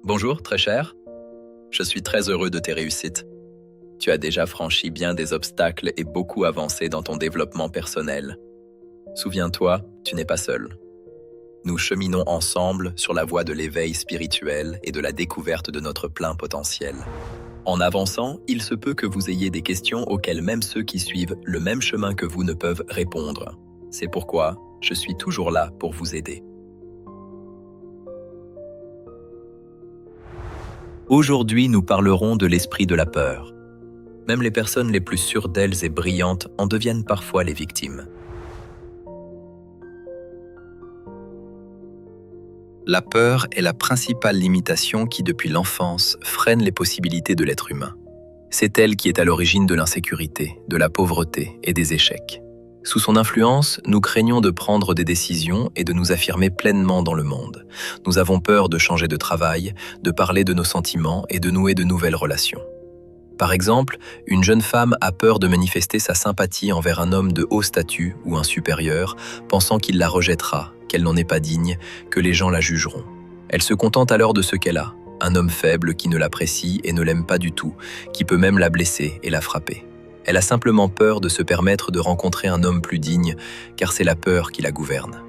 Bonjour, très cher. Je suis très heureux de tes réussites. Tu as déjà franchi bien des obstacles et beaucoup avancé dans ton développement personnel. Souviens-toi, tu n'es pas seul. Nous cheminons ensemble sur la voie de l'éveil spirituel et de la découverte de notre plein potentiel. En avançant, il se peut que vous ayez des questions auxquelles même ceux qui suivent le même chemin que vous ne peuvent répondre. C'est pourquoi je suis toujours là pour vous aider. Aujourd'hui, nous parlerons de l'esprit de la peur. Même les personnes les plus sûres d'elles et brillantes en deviennent parfois les victimes. La peur est la principale limitation qui, depuis l'enfance, freine les possibilités de l'être humain. C'est elle qui est à l'origine de l'insécurité, de la pauvreté et des échecs. Sous son influence, nous craignons de prendre des décisions et de nous affirmer pleinement dans le monde. Nous avons peur de changer de travail, de parler de nos sentiments et de nouer de nouvelles relations. Par exemple, une jeune femme a peur de manifester sa sympathie envers un homme de haut statut ou un supérieur, pensant qu'il la rejettera, qu'elle n'en est pas digne, que les gens la jugeront. Elle se contente alors de ce qu'elle a, un homme faible qui ne l'apprécie et ne l'aime pas du tout, qui peut même la blesser et la frapper. Elle a simplement peur de se permettre de rencontrer un homme plus digne, car c'est la peur qui la gouverne.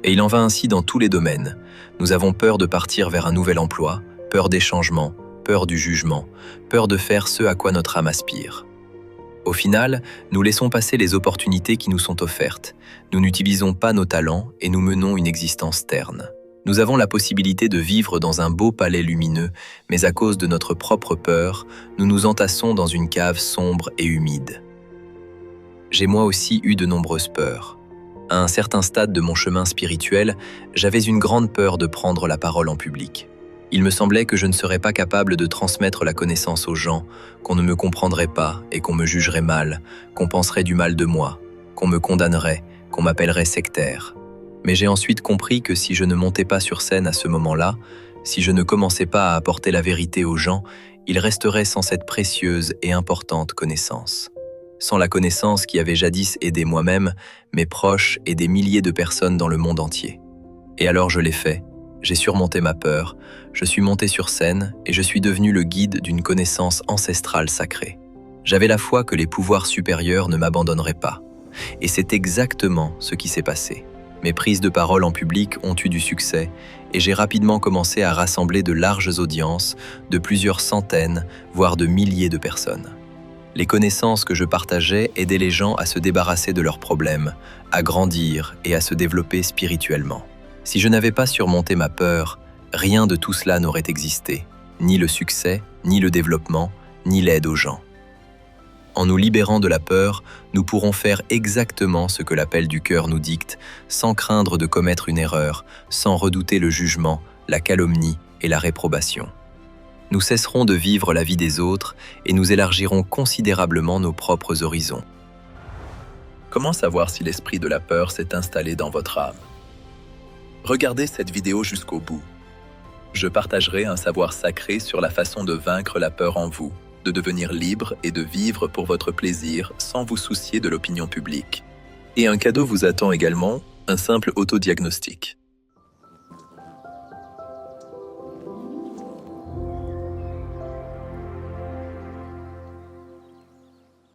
Et il en va ainsi dans tous les domaines. Nous avons peur de partir vers un nouvel emploi, peur des changements, peur du jugement, peur de faire ce à quoi notre âme aspire. Au final, nous laissons passer les opportunités qui nous sont offertes. Nous n'utilisons pas nos talents et nous menons une existence terne. Nous avons la possibilité de vivre dans un beau palais lumineux, mais à cause de notre propre peur, nous nous entassons dans une cave sombre et humide. J'ai moi aussi eu de nombreuses peurs. À un certain stade de mon chemin spirituel, j'avais une grande peur de prendre la parole en public. Il me semblait que je ne serais pas capable de transmettre la connaissance aux gens, qu'on ne me comprendrait pas et qu'on me jugerait mal, qu'on penserait du mal de moi, qu'on me condamnerait, qu'on m'appellerait sectaire. Mais j'ai ensuite compris que si je ne montais pas sur scène à ce moment-là, si je ne commençais pas à apporter la vérité aux gens, ils resteraient sans cette précieuse et importante connaissance. Sans la connaissance qui avait jadis aidé moi-même, mes proches et des milliers de personnes dans le monde entier. Et alors je l'ai fait. J'ai surmonté ma peur, je suis monté sur scène et je suis devenu le guide d'une connaissance ancestrale sacrée. J'avais la foi que les pouvoirs supérieurs ne m'abandonneraient pas. Et c'est exactement ce qui s'est passé. Mes prises de parole en public ont eu du succès et j'ai rapidement commencé à rassembler de larges audiences de plusieurs centaines, voire de milliers de personnes. Les connaissances que je partageais aidaient les gens à se débarrasser de leurs problèmes, à grandir et à se développer spirituellement. Si je n'avais pas surmonté ma peur, rien de tout cela n'aurait existé, ni le succès, ni le développement, ni l'aide aux gens. En nous libérant de la peur, nous pourrons faire exactement ce que l'appel du cœur nous dicte, sans craindre de commettre une erreur, sans redouter le jugement, la calomnie et la réprobation. Nous cesserons de vivre la vie des autres et nous élargirons considérablement nos propres horizons. Comment savoir si l'esprit de la peur s'est installé dans votre âme? Regardez cette vidéo jusqu'au bout. Je partagerai un savoir sacré sur la façon de vaincre la peur en vous, de devenir libre et de vivre pour votre plaisir sans vous soucier de l'opinion publique. Et un cadeau vous attend également, un simple autodiagnostic.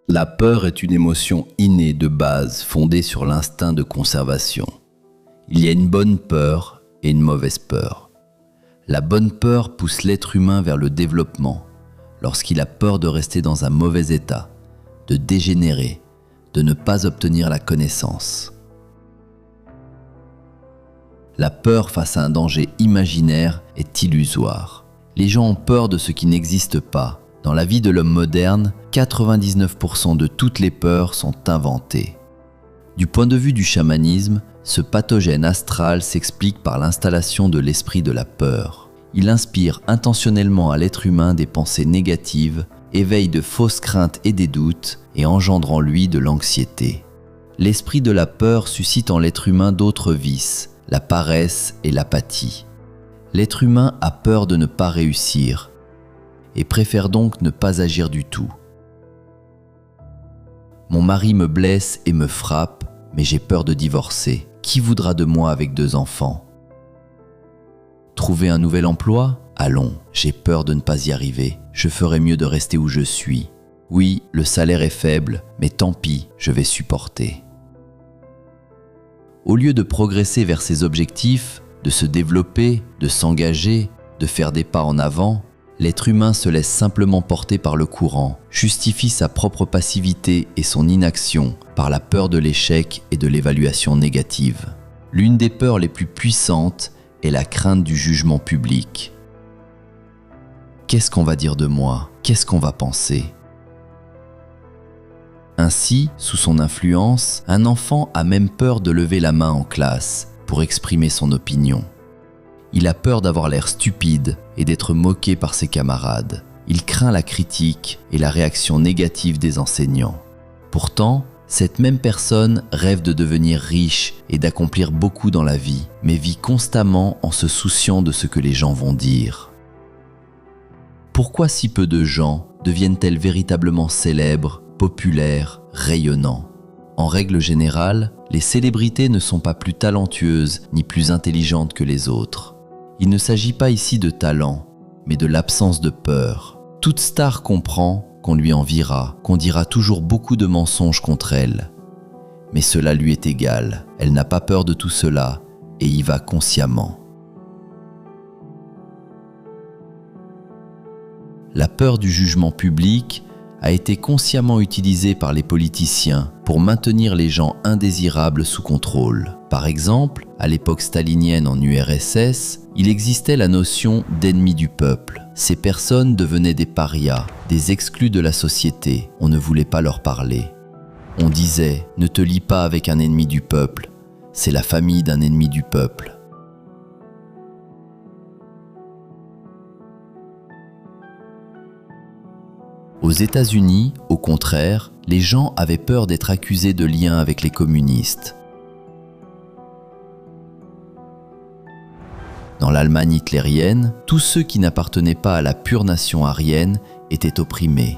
La peur est une émotion innée de base fondée sur l'instinct de conservation. Il y a une bonne peur et une mauvaise peur. La bonne peur pousse l'être humain vers le développement, lorsqu'il a peur de rester dans un mauvais état, de dégénérer, de ne pas obtenir la connaissance. La peur face à un danger imaginaire est illusoire. Les gens ont peur de ce qui n'existe pas. Dans la vie de l'homme moderne, 99% de toutes les peurs sont inventées. Du point de vue du chamanisme, ce pathogène astral s'explique par l'installation de l'esprit de la peur. Il inspire intentionnellement à l'être humain des pensées négatives, éveille de fausses craintes et des doutes et engendre en lui de l'anxiété. L'esprit de la peur suscite en l'être humain d'autres vices, la paresse et l'apathie. L'être humain a peur de ne pas réussir et préfère donc ne pas agir du tout. Mon mari me blesse et me frappe, mais j'ai peur de divorcer. Qui voudra de moi avec 2 enfants? Trouver un nouvel emploi? Allons, j'ai peur de ne pas y arriver. Je ferais mieux de rester où je suis. Oui, le salaire est faible, mais tant pis, je vais supporter. Au lieu de progresser vers ses objectifs, de se développer, de s'engager, de faire des pas en avant, l'être humain se laisse simplement porter par le courant, justifie sa propre passivité et son inaction par la peur de l'échec et de l'évaluation négative. L'une des peurs les plus puissantes est la crainte du jugement public. Qu'est-ce qu'on va dire de moi? Qu'est-ce qu'on va penser? Ainsi, sous son influence, un enfant a même peur de lever la main en classe pour exprimer son opinion. Il a peur d'avoir l'air stupide et d'être moqué par ses camarades. Il craint la critique et la réaction négative des enseignants. Pourtant, cette même personne rêve de devenir riche et d'accomplir beaucoup dans la vie, mais vit constamment en se souciant de ce que les gens vont dire. Pourquoi si peu de gens deviennent-elles véritablement célèbres, populaires, rayonnants? En règle générale, les célébrités ne sont pas plus talentueuses ni plus intelligentes que les autres. Il ne s'agit pas ici de talent, mais de l'absence de peur. Toute star comprend qu'on lui enviera, qu'on dira toujours beaucoup de mensonges contre elle. Mais cela lui est égal, elle n'a pas peur de tout cela et y va consciemment. La peur du jugement public a été consciemment utilisée par les politiciens pour maintenir les gens indésirables sous contrôle. Par exemple, à l'époque stalinienne en URSS, il existait la notion d'ennemi du peuple. Ces personnes devenaient des parias, des exclus de la société. On ne voulait pas leur parler. On disait « Ne te lie pas avec un ennemi du peuple, c'est la famille d'un ennemi du peuple ». Aux États-Unis, au contraire, les gens avaient peur d'être accusés de lien avec les communistes. Dans l'Allemagne hitlérienne, tous ceux qui n'appartenaient pas à la pure nation aryenne étaient opprimés.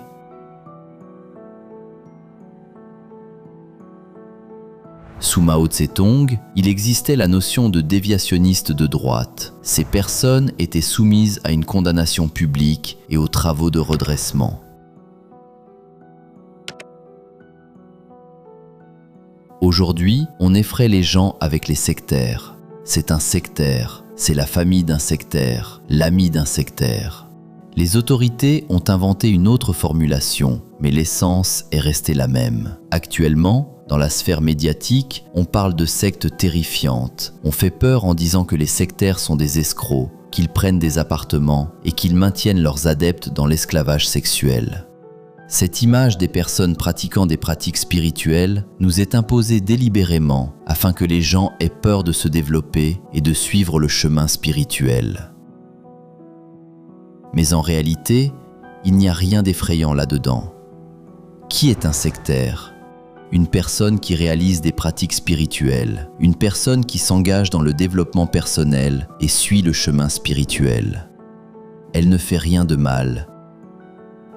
Sous Mao Tse-tung, il existait la notion de déviationniste de droite. Ces personnes étaient soumises à une condamnation publique et aux travaux de redressement. Aujourd'hui, on effraie les gens avec les sectaires. C'est un sectaire, c'est la famille d'un sectaire, l'ami d'un sectaire. Les autorités ont inventé une autre formulation, mais l'essence est restée la même. Actuellement, dans la sphère médiatique, on parle de sectes terrifiantes. On fait peur en disant que les sectaires sont des escrocs, qu'ils prennent des appartements et qu'ils maintiennent leurs adeptes dans l'esclavage sexuel. Cette image des personnes pratiquant des pratiques spirituelles nous est imposée délibérément afin que les gens aient peur de se développer et de suivre le chemin spirituel. Mais en réalité, il n'y a rien d'effrayant là-dedans. Qui est un sectaire ? Une personne qui réalise des pratiques spirituelles, une personne qui s'engage dans le développement personnel et suit le chemin spirituel. Elle ne fait rien de mal.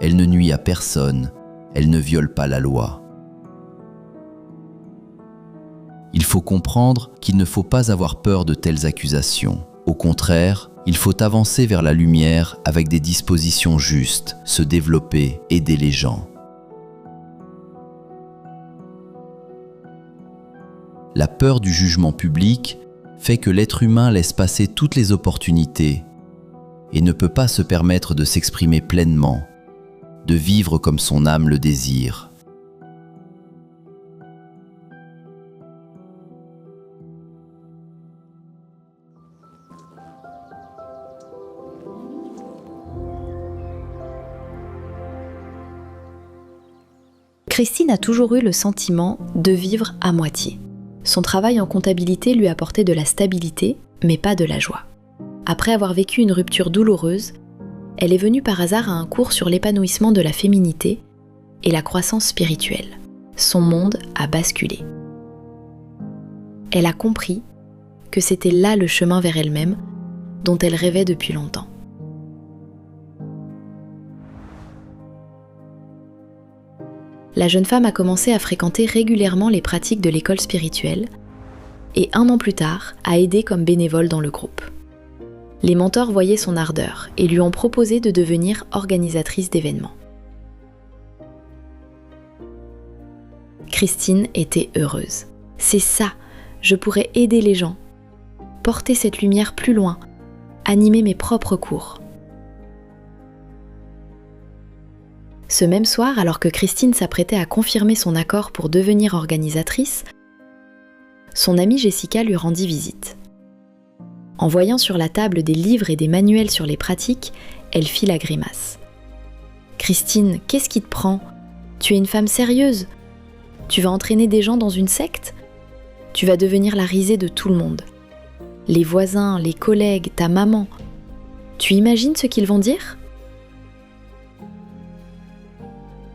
Elle ne nuit à personne, elle ne viole pas la loi. Il faut comprendre qu'il ne faut pas avoir peur de telles accusations. Au contraire, il faut avancer vers la lumière avec des dispositions justes, se développer, aider les gens. La peur du jugement public fait que l'être humain laisse passer toutes les opportunités et ne peut pas se permettre de s'exprimer pleinement, de vivre comme son âme le désire. Christine a toujours eu le sentiment de vivre à moitié. Son travail en comptabilité lui apportait de la stabilité, mais pas de la joie. Après avoir vécu une rupture douloureuse, elle est venue par hasard à un cours sur l'épanouissement de la féminité et la croissance spirituelle. Son monde a basculé. Elle a compris que c'était là le chemin vers elle-même dont elle rêvait depuis longtemps. La jeune femme a commencé à fréquenter régulièrement les pratiques de l'école spirituelle et 1 an plus tard a aidé comme bénévole dans le groupe. Les mentors voyaient son ardeur et lui ont proposé de devenir organisatrice d'événements. Christine était heureuse. C'est ça, je pourrais aider les gens, porter cette lumière plus loin, animer mes propres cours. Ce même soir, alors que Christine s'apprêtait à confirmer son accord pour devenir organisatrice, son amie Jessica lui rendit visite. En voyant sur la table des livres et des manuels sur les pratiques, elle fit la grimace. « Christine, qu'est-ce qui te prend ? Tu es une femme sérieuse. Tu vas entraîner des gens dans une secte ? Tu vas devenir la risée de tout le monde. Les voisins, les collègues, ta maman. Tu imagines ce qu'ils vont dire ? »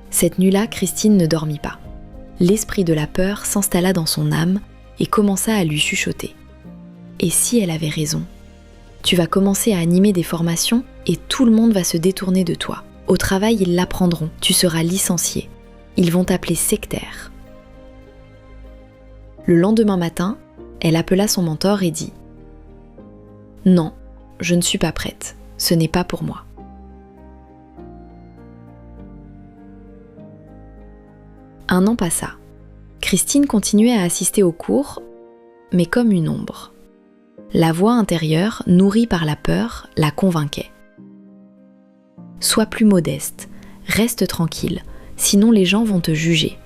Cette nuit-là, Christine ne dormit pas. L'esprit de la peur s'installa dans son âme et commença à lui chuchoter. Et si elle avait raison ? Tu vas commencer à animer des formations et tout le monde va se détourner de toi. Au travail, ils l'apprendront. Tu seras licencié. Ils vont t'appeler sectaire. Le lendemain matin, elle appela son mentor et dit « Non, je ne suis pas prête. Ce n'est pas pour moi. » Un an passa. Christine continuait à assister aux cours, mais comme une ombre. La voix intérieure, nourrie par la peur, la convainquait. « Sois plus modeste, reste tranquille, sinon les gens vont te juger. »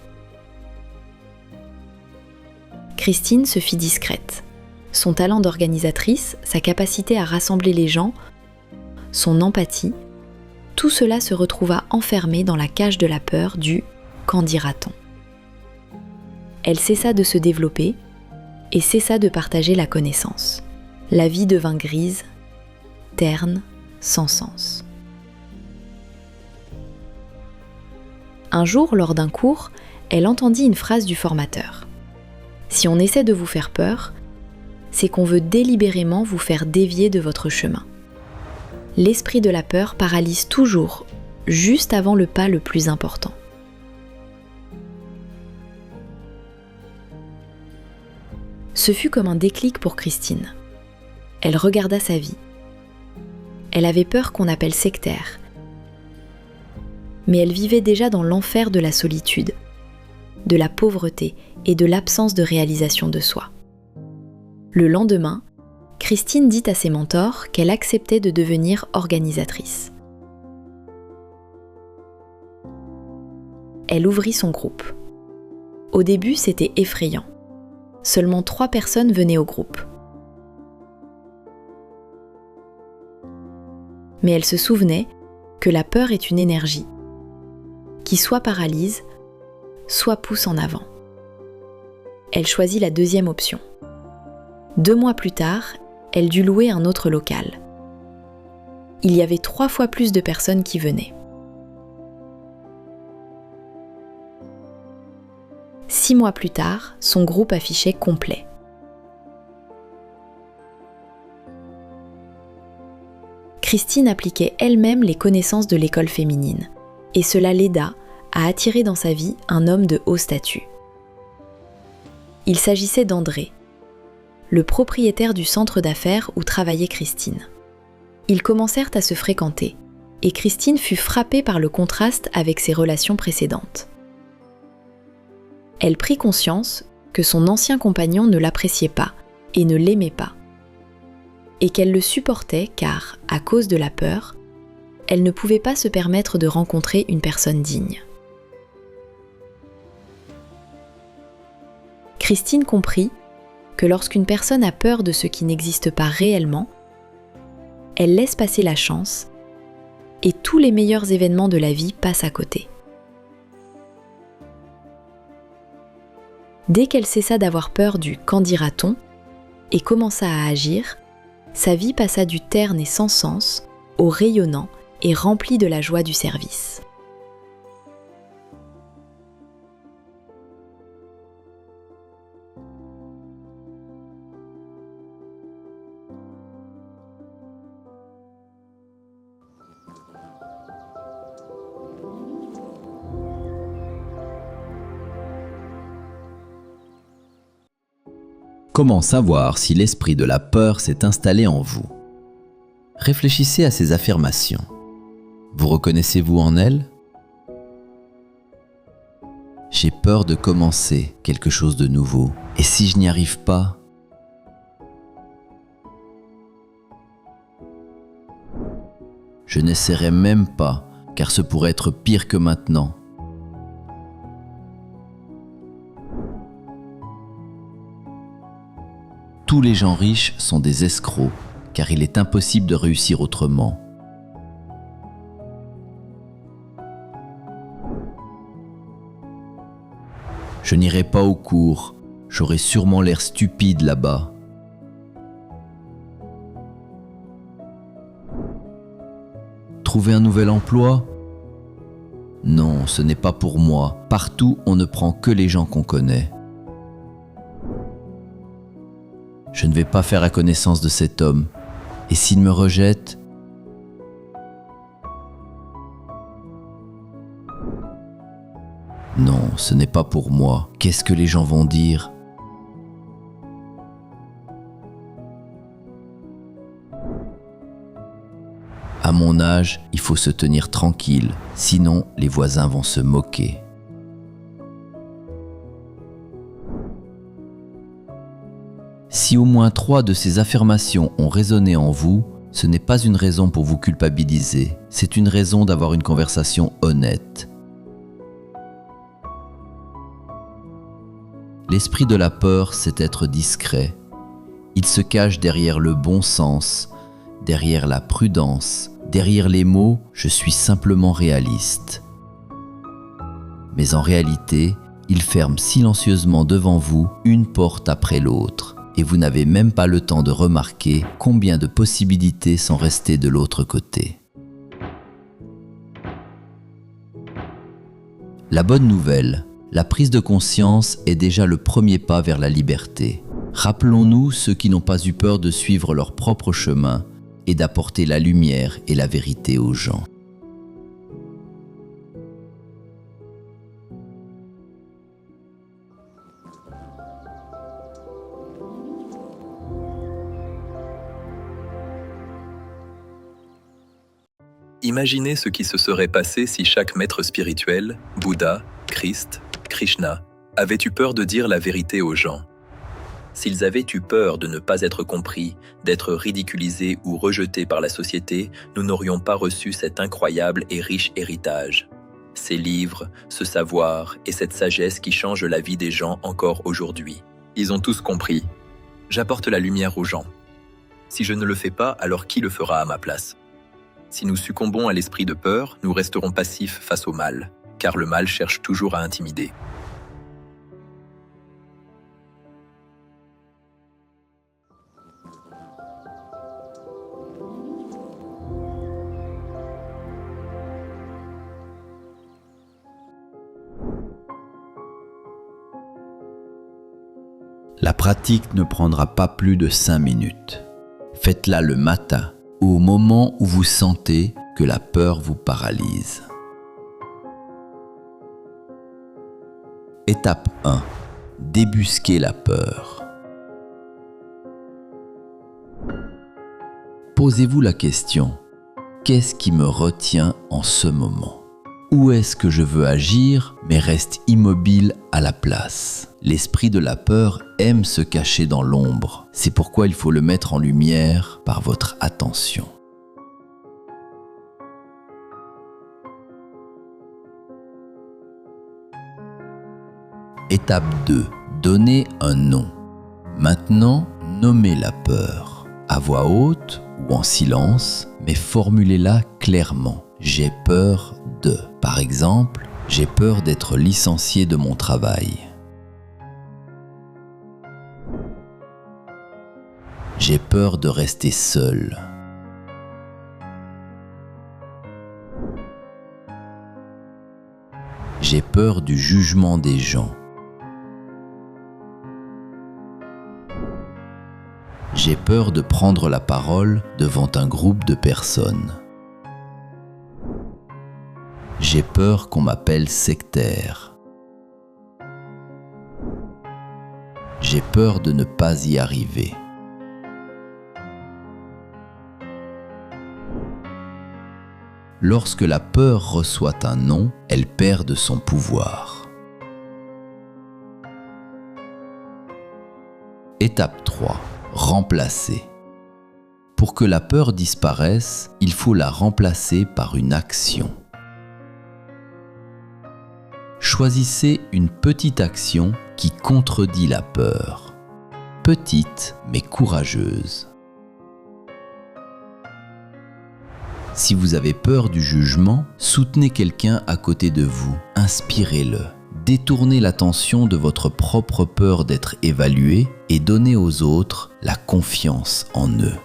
Christine se fit discrète. Son talent d'organisatrice, sa capacité à rassembler les gens, son empathie, tout cela se retrouva enfermé dans la cage de la peur du « qu'en dira-t-on ». Elle cessa de se développer et cessa de partager la connaissance. La vie devint grise, terne, sans sens. Un jour, lors d'un cours, elle entendit une phrase du formateur. « Si on essaie de vous faire peur, c'est qu'on veut délibérément vous faire dévier de votre chemin. L'esprit de la peur paralyse toujours, juste avant le pas le plus important. » Ce fut comme un déclic pour Christine. Elle regarda sa vie. Elle avait peur qu'on appelle sectaire. Mais elle vivait déjà dans l'enfer de la solitude, de la pauvreté et de l'absence de réalisation de soi. Le lendemain, Christine dit à ses mentors qu'elle acceptait de devenir organisatrice. Elle ouvrit son groupe. Au début, c'était effrayant. Seulement 3 personnes venaient au groupe. Mais elle se souvenait que la peur est une énergie qui soit paralyse, soit pousse en avant. Elle choisit la deuxième option. 2 mois plus tard, elle dut louer un autre local. Il y avait 3 fois plus de personnes qui venaient. 6 mois plus tard, son groupe affichait complet. Christine appliquait elle-même les connaissances de l'école féminine, et cela l'aida à attirer dans sa vie un homme de haut statut. Il s'agissait d'André, le propriétaire du centre d'affaires où travaillait Christine. Ils commencèrent à se fréquenter, et Christine fut frappée par le contraste avec ses relations précédentes. Elle prit conscience que son ancien compagnon ne l'appréciait pas et ne l'aimait pas, et qu'elle le supportait car, à cause de la peur, elle ne pouvait pas se permettre de rencontrer une personne digne. Christine comprit que lorsqu'une personne a peur de ce qui n'existe pas réellement, elle laisse passer la chance et tous les meilleurs événements de la vie passent à côté. Dès qu'elle cessa d'avoir peur du « qu'en dira-t-on » et commença à agir, sa vie passa du terne et sans sens au rayonnant et rempli de la joie du service. Comment savoir si l'esprit de la peur s'est installé en vous ? Réfléchissez à ces affirmations. Vous reconnaissez-vous en elles? J'ai peur de commencer quelque chose de nouveau. Et si je n'y arrive pas? Je n'essaierai même pas, car ce pourrait être pire que maintenant. Tous les gens riches sont des escrocs, car il est impossible de réussir autrement. Je n'irai pas au cours, j'aurai sûrement l'air stupide là-bas. Trouver un nouvel emploi? Non, ce n'est pas pour moi. Partout, on ne prend que les gens qu'on connaît. Je ne vais pas faire la connaissance de cet homme. Et s'il me rejette? Non, ce n'est pas pour moi. Qu'est-ce que les gens vont dire? À mon âge, il faut se tenir tranquille, sinon les voisins vont se moquer. Si au moins 3 de ces affirmations ont résonné en vous, ce n'est pas une raison pour vous culpabiliser, c'est une raison d'avoir une conversation honnête. L'esprit de la peur, c'est être discret. Il se cache derrière le bon sens, derrière la prudence, derrière les mots « je suis simplement réaliste ». Mais en réalité, il ferme silencieusement devant vous une porte après l'autre, et vous n'avez même pas le temps de remarquer combien de possibilités sont restées de l'autre côté. La bonne nouvelle, la prise de conscience est déjà le premier pas vers la liberté. Rappelons-nous ceux qui n'ont pas eu peur de suivre leur propre chemin et d'apporter la lumière et la vérité aux gens. Imaginez ce qui se serait passé si chaque maître spirituel, Bouddha, Christ, Krishna, avait eu peur de dire la vérité aux gens. S'ils avaient eu peur de ne pas être compris, d'être ridiculisés ou rejetés par la société, nous n'aurions pas reçu cet incroyable et riche héritage. Ces livres, ce savoir et cette sagesse qui changent la vie des gens encore aujourd'hui. Ils ont tous compris. J'apporte la lumière aux gens. Si je ne le fais pas, alors qui le fera à ma place? Si nous succombons à l'esprit de peur, nous resterons passifs face au mal, car le mal cherche toujours à intimider. La pratique ne prendra pas plus de 5 minutes. Faites-la le matin, au moment où vous sentez que la peur vous paralyse. Étape 1. Débusquer la peur. Posez-vous la question, qu'est-ce qui me retient en ce moment? Où est-ce que je veux agir mais reste immobile à la place? L'esprit de la peur aime se cacher dans l'ombre. C'est pourquoi il faut le mettre en lumière par votre attention. Étape 2. Donnez un nom. Maintenant, nommez la peur. À voix haute ou en silence, mais formulez-la clairement. J'ai peur de. Par exemple, j'ai peur d'être licencié de mon travail. J'ai peur de rester seul. J'ai peur du jugement des gens. J'ai peur de prendre la parole devant un groupe de personnes. J'ai peur qu'on m'appelle sectaire. J'ai peur de ne pas y arriver. Lorsque la peur reçoit un nom, elle perd de son pouvoir. Étape 3. Remplacer. Pour que la peur disparaisse, il faut la remplacer par une action. Choisissez une petite action qui contredit la peur. Petite mais courageuse. Si vous avez peur du jugement, soutenez quelqu'un à côté de vous, inspirez-le. Détournez l'attention de votre propre peur d'être évalué et donnez aux autres la confiance en eux.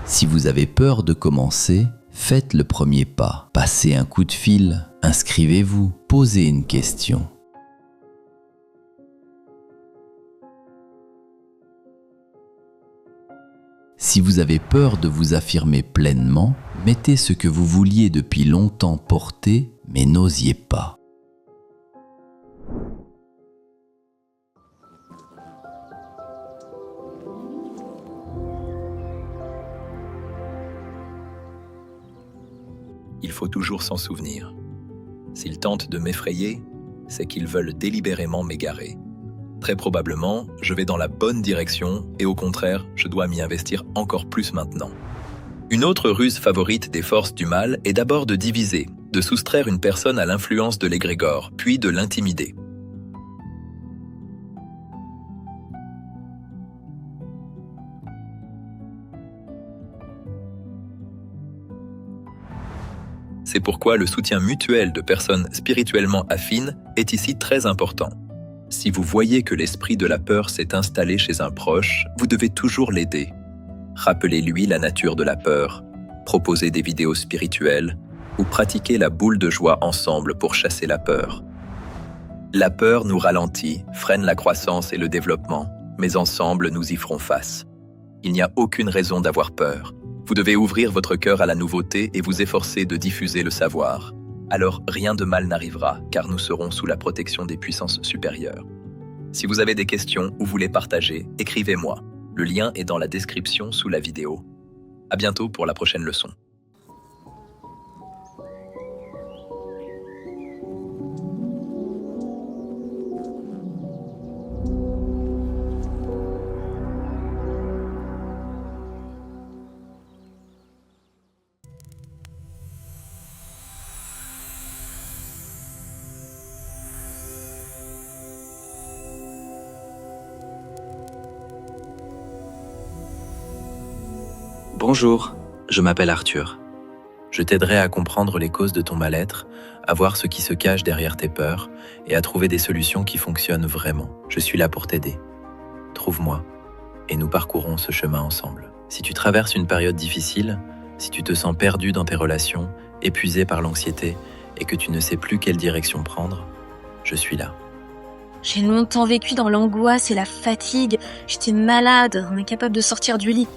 Si vous avez peur de commencer, faites le premier pas. Passez un coup de fil, inscrivez-vous, posez une question. Si vous avez peur de vous affirmer pleinement, mettez ce que vous vouliez depuis longtemps porter, mais n'osiez pas. Il faut toujours s'en souvenir. S'ils tentent de m'effrayer, c'est qu'ils veulent délibérément m'égarer. Très probablement, je vais dans la bonne direction et au contraire, je dois m'y investir encore plus maintenant. Une autre ruse favorite des forces du mal est d'abord de diviser, de soustraire une personne à l'influence de l'égrégore, puis de l'intimider. C'est pourquoi le soutien mutuel de personnes spirituellement affines est ici très important. Si vous voyez que l'esprit de la peur s'est installé chez un proche, vous devez toujours l'aider. Rappelez-lui la nature de la peur, proposez des vidéos spirituelles ou pratiquez la boule de joie ensemble pour chasser la peur. La peur nous ralentit, freine la croissance et le développement, mais ensemble nous y ferons face. Il n'y a aucune raison d'avoir peur. Vous devez ouvrir votre cœur à la nouveauté et vous efforcer de diffuser le savoir. Alors rien de mal n'arrivera, car nous serons sous la protection des puissances supérieures. Si vous avez des questions ou voulez partager, écrivez-moi. Le lien est dans la description sous la vidéo. À bientôt pour la prochaine leçon. Bonjour, je m'appelle Arthur. Je t'aiderai à comprendre les causes de ton mal-être, à voir ce qui se cache derrière tes peurs et à trouver des solutions qui fonctionnent vraiment. Je suis là pour t'aider. Trouve-moi et nous parcourons ce chemin ensemble. Si tu traverses une période difficile, si tu te sens perdu dans tes relations, épuisé par l'anxiété et que tu ne sais plus quelle direction prendre, je suis là. J'ai longtemps vécu dans l'angoisse et la fatigue. J'étais malade, incapable de sortir du lit.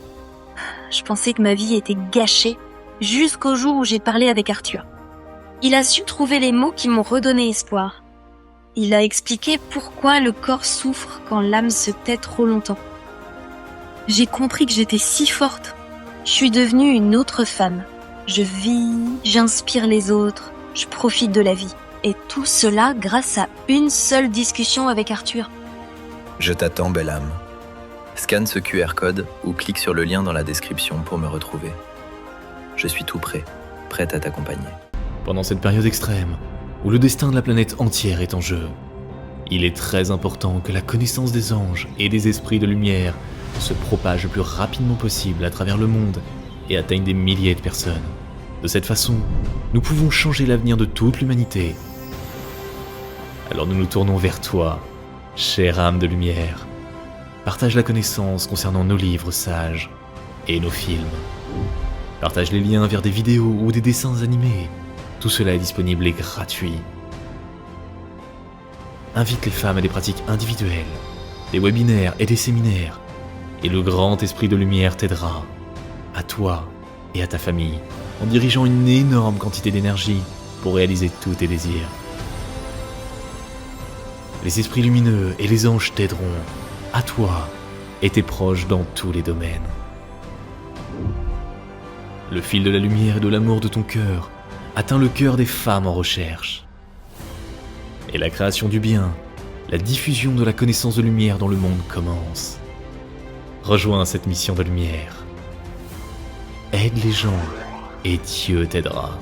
Je pensais que ma vie était gâchée jusqu'au jour où j'ai parlé avec Arthur. Il a su trouver les mots qui m'ont redonné espoir. Il a expliqué pourquoi le corps souffre quand l'âme se tait trop longtemps. J'ai compris que j'étais si forte. Je suis devenue une autre femme. Je vis, j'inspire les autres, je profite de la vie. Et tout cela grâce à une seule discussion avec Arthur. Je t'attends, belle âme. Scanne ce QR code ou clique sur le lien dans la description pour me retrouver. Je suis tout prêt, prête à t'accompagner. Pendant cette période extrême, où le destin de la planète entière est en jeu, il est très important que la connaissance des anges et des esprits de lumière se propage le plus rapidement possible à travers le monde et atteigne des milliers de personnes. De cette façon, nous pouvons changer l'avenir de toute l'humanité. Alors nous nous tournons vers toi, chère âme de lumière. Partage la connaissance concernant nos livres sages et nos films. Partage les liens vers des vidéos ou des dessins animés. Tout cela est disponible et gratuit. Invite les femmes à des pratiques individuelles, des webinaires et des séminaires. Et le grand esprit de lumière t'aidera, à toi et à ta famille, en dirigeant une énorme quantité d'énergie pour réaliser tous tes désirs. Les esprits lumineux et les anges t'aideront, à toi et tes proches dans tous les domaines. Le fil de la lumière et de l'amour de ton cœur atteint le cœur des femmes en recherche. Et la création du bien, la diffusion de la connaissance de lumière dans le monde commence. Rejoins cette mission de lumière. Aide les gens et Dieu t'aidera.